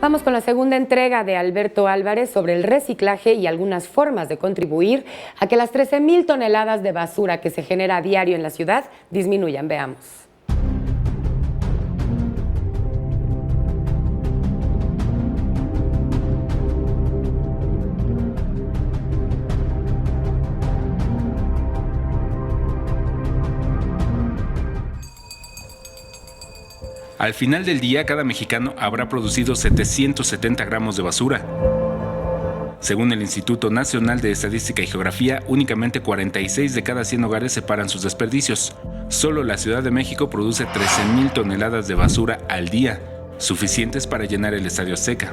Vamos con la segunda entrega de Alberto Álvarez sobre el reciclaje y algunas formas de contribuir a que las 13,000 toneladas de basura que se genera a diario en la ciudad disminuyan. Veamos. Al final del día, cada mexicano habrá producido 770 gramos de basura. Según el Instituto Nacional de Estadística y Geografía, únicamente 46 de cada 100 hogares separan sus desperdicios. Solo la Ciudad de México produce 13,000 toneladas de basura al día, suficientes para llenar el Estadio Azteca.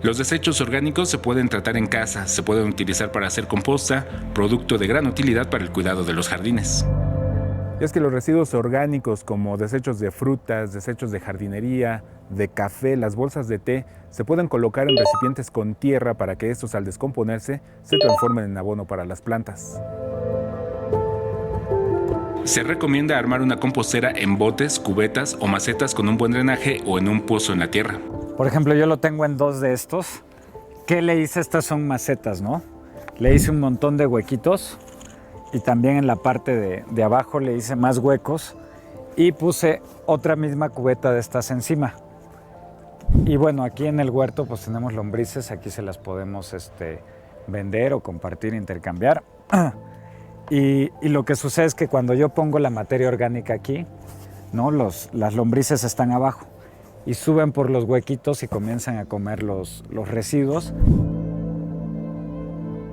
Los desechos orgánicos se pueden tratar en casa, se pueden utilizar para hacer composta, producto de gran utilidad para el cuidado de los jardines. Y es que los residuos orgánicos como desechos de frutas, desechos de jardinería, de café, las bolsas de té, se pueden colocar en recipientes con tierra para que estos al descomponerse se transformen en abono para las plantas. Se recomienda armar una compostera en botes, cubetas o macetas con un buen drenaje o en un pozo en la tierra. Por ejemplo, yo lo tengo en 2 de estos. ¿Qué le hice? Estas son macetas, ¿no? Le hice un montón de huequitos. Y también en la parte de abajo le hice más huecos y puse otra misma cubeta de estas encima. Y bueno, aquí en el huerto pues tenemos lombrices, aquí se las podemos vender o compartir, intercambiar. Y lo que sucede es que cuando yo pongo la materia orgánica aquí, ¿no? Las lombrices están abajo y suben por los huequitos y comienzan a comer los residuos.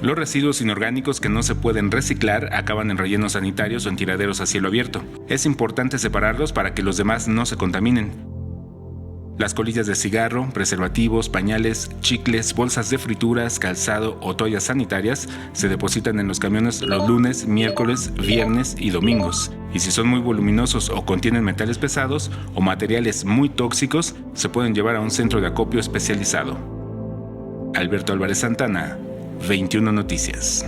Los residuos inorgánicos que no se pueden reciclar acaban en rellenos sanitarios o en tiraderos a cielo abierto. Es importante separarlos para que los demás no se contaminen. Las colillas de cigarro, preservativos, pañales, chicles, bolsas de frituras, calzado o toallas sanitarias se depositan en los camiones los lunes, miércoles, viernes y domingos. Y si son muy voluminosos o contienen metales pesados o materiales muy tóxicos, se pueden llevar a un centro de acopio especializado. Alberto Álvarez Santana, 21 Noticias.